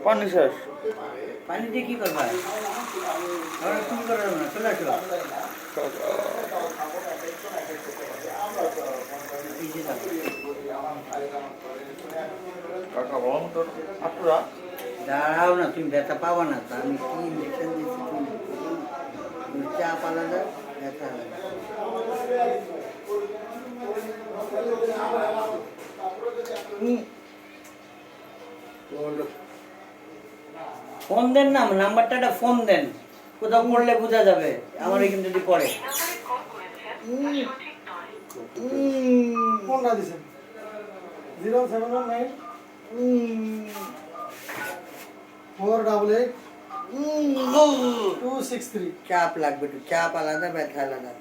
পানি শেষ। পানি দিয়ে কি করবা? তুমি করো না, চলে আসো। কাকা বলুন তো আপনারা দাঁড়াও না, তুমি ব্যথা পাবা না। তা আমি কি ইঞ্জেকশন দিচ্ছি? তুমি চাপ আলাদা, ব্যথা আলাদা। ফোন দেন না, নাম্বারটা একটা ফোন দেন, কোথাও পড়লে বোঝা যাবে আমার এখানে যদি পড়ে। কোনটা দিছেন? 0719 488 263। চাপ লাগবে, একটু চাপ আলাদা, ব্যথা আলাদা।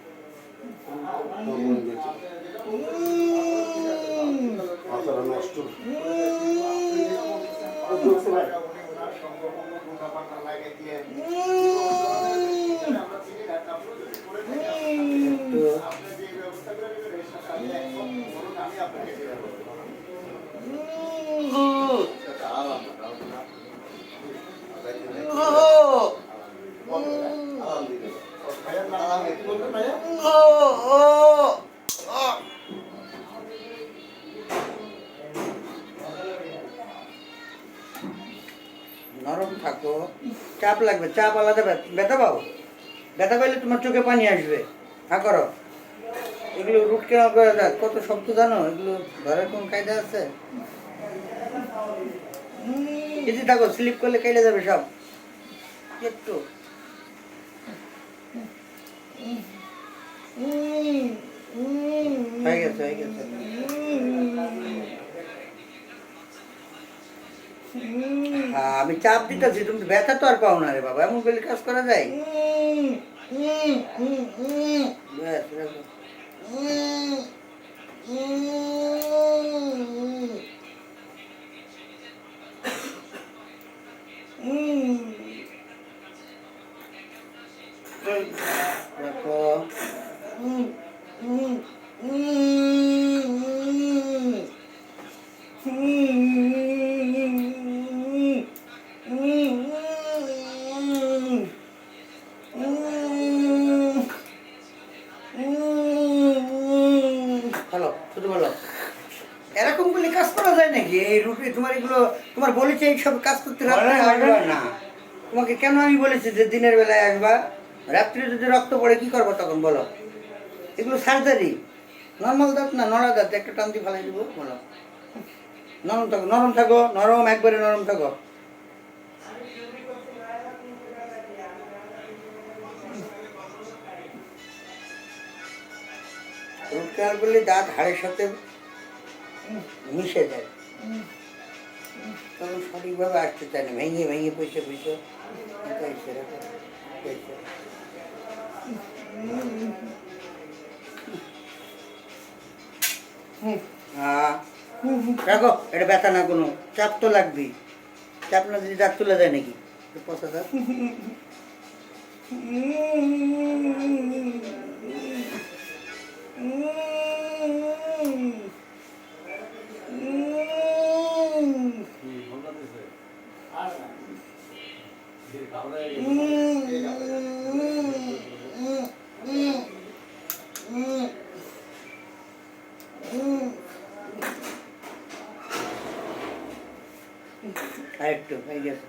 নরম থাকো, চাপ লাগবে, চাপ আলাদা, ব্যথা পাও। ব্যথা পাইলে তোমার চোখে পানি আসবে। হা করো, এগুলো রুট কেনাল করে দেয়। কত শব্দ জানো? এগুলো ঘরের কোন কায়দা আছে? যদি থাকো, স্লিপ করলে কেটে যাবে সব। একটু হয়ে গেছে, হয়ে গেছে। হ্যাঁ, আমি চাপ দিতেছি, তুমি ব্যথা তো আর পাও না রে বাবা। এমন করলে কাজ করা যায়? ব্যাস, রাখো। রাখো। ভালো, শুধু ভালো। এরকম করলে কাজ করা যায় নাকি? এই রুটি তোমার এগুলো, তোমার বলেছে এইসব কাজ করতে রাত্রে আসবা না। তোমাকে কেন আমি বলেছি যে দিনের বেলায় আসবা? রাত্রে যদি রক্ত পড়ে কি করবো তখন বলো? এগুলো সার্জারি, নর্মাল দাঁত না, নড়া দাঁত, একটা টান দিয়ে ফালাই দিব। বলো, নরম থাকো, নরম থাকো, নরম, একবারে নরম থাকো। রুট ক্যানাল করলে দাঁত হাড়ের সাথে মিশে যায়, তখন সঠিকভাবে আসতে চায় না, ভেঙে ভেঙে পয়সা পয়সা। রাখো, এটা ব্যথা না, কোনো চাপ তো লাগবেই। চাপ না যদি দাঁত তুলে যায় নাকি? পচা দাঁত। আরেকটু হয়ে গেছে।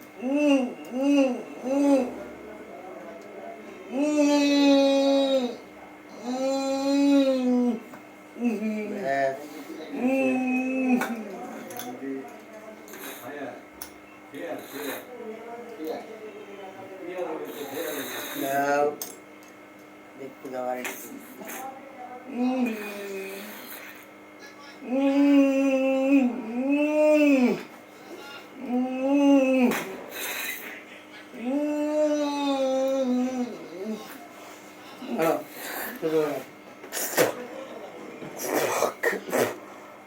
দেখতে দাও আরেকটু।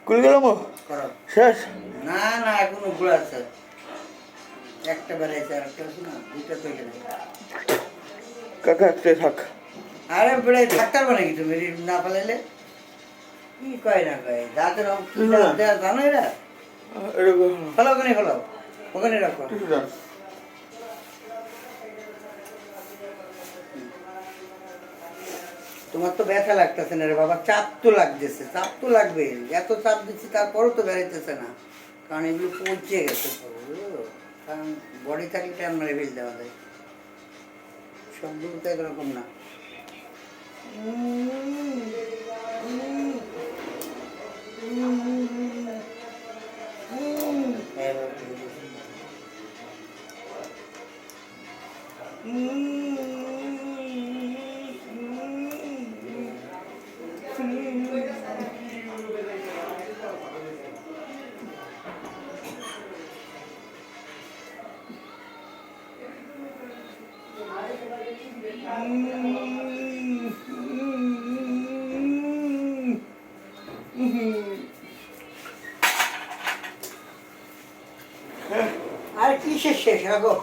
কুল গেলাম শেষ? না না, এখনো ঘুরে আছে। একটা বেড়াইছে, আর একটা আছে না, দুইটা তো গেলে। কাকা একটাই থাক। আরে বেড়াই থাকতে পারবে নাকি তুমি না পালাইলে? কি কয় না কয় দাঁতের জানো এরা? ফলো করে ফলো। ওখানে রাখো। টিস্যু দেন। তোমার তো ব্যথা লাগতেছে না রে বাবা, চাপ তো লাগতেছে, চাপ তো লাগবে, এত চাপ দিচ্ছি তারপরও তো বেড়াইতেছে না, কারণ এগুলো পচে গেছে তো, বুঝলো? কারণ বডি থাকলে টাইম মারে ফেল দেওয়া যায়, সবগুলো তো একরকম না। আর কিসের শেষ রাখো,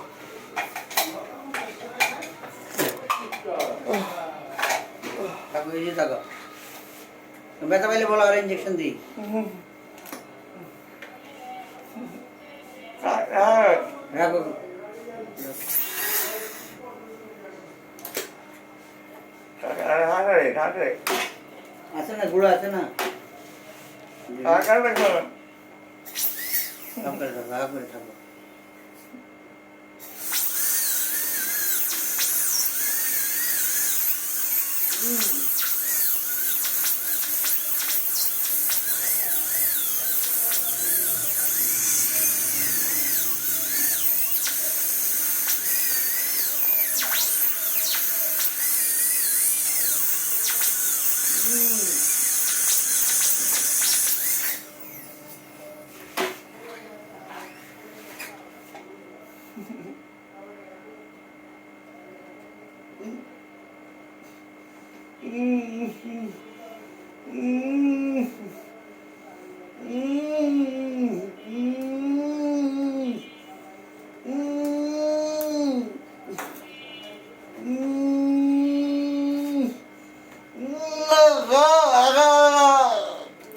থাকো এই যে থাকো, ব্যথা পাইলে বলো আর ইঞ্জেকশন দিই। রাখো আছে না, গুঁড়ো আছে না, থাকো।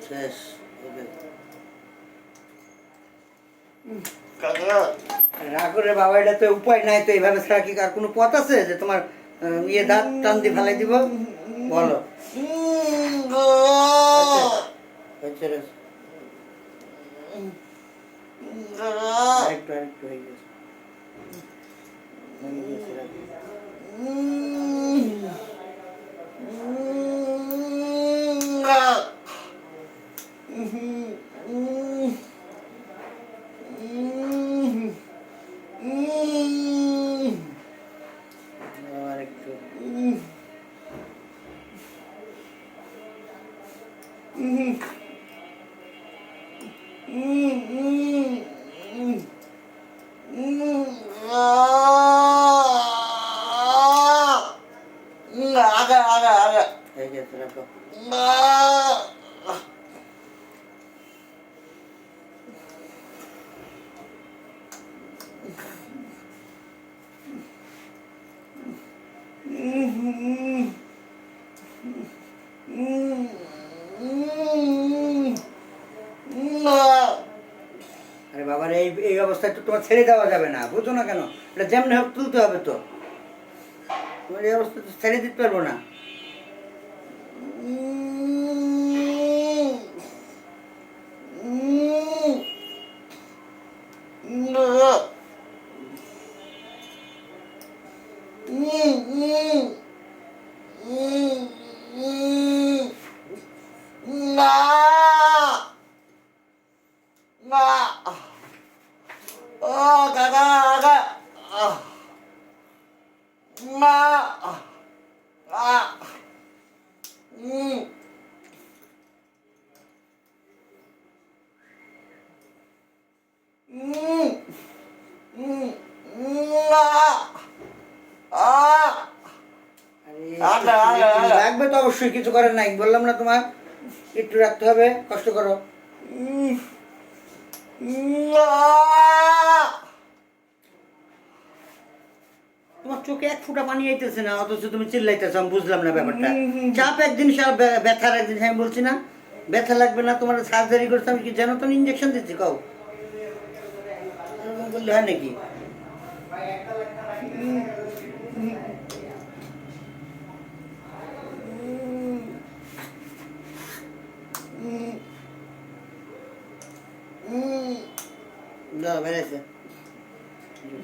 শেষ। রাখো রে বাবা, এটা তো উপায় নাই তো, এইভাবে ছাড়া কি আর কোনো পথ আছে যে তোমার ইয়ে দাঁত টান দিয়ে ফেলাই দিব? বলো। আরেকটু আরেকটু হয়ে গেছে। আরেকটু। হয়ে গেছে, রাখো। আরে বাবার এই এই অবস্থায় তো তোমার ছেড়ে দেওয়া যাবে না, বুঝো না কেন? এটা যেমনি হোক তুলতে হবে তো, তোমার এই অবস্থা তো ছেড়ে দিতে পারবো না। লাগবে তো অবশ্যই, কিছু করার নাই, বললাম না তোমার একটু রাখতে হবে, কষ্ট করো। তোমার চোখে এক ফোঁটা পানি আইতেছে না, অথচ তুমি চিল্লাইতেছো, আমি বুঝলাম না ব্যাপারটা। চাপ একদিন ব্যথার একদিন, আমি বলছি না ব্যথা লাগবে না, তোমার সার্জারি করছে, আমি কি জানো তো ইঞ্জেকশন দিচ্ছি, কও খুললে হয় নাকি? দাও বেড়েছে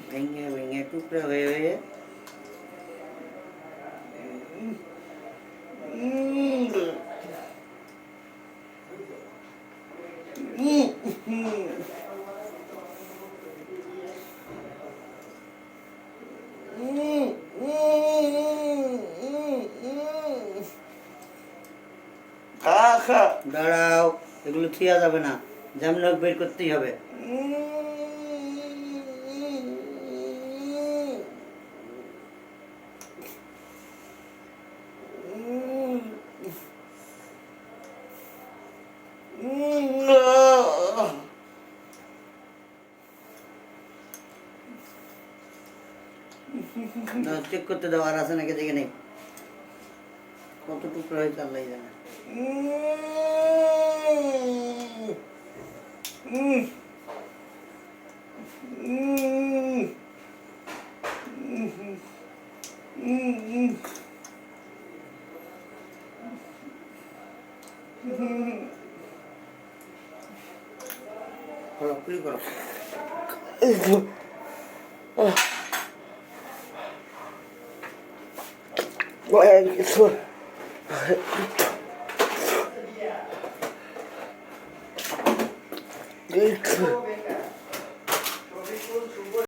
ভেঙে ভেঙে টুকরা হয়ে হয়ে খা খা দাঁড়াও, এগুলো থিয়া যাবে না, যেমন হোক বের করতেই হবে। চেক করতে দাও আর আছে নাকি দেখে নেই, কত টুকরো হয়েছে আল্লাহ জানে। করো কি করো কিছু কিছু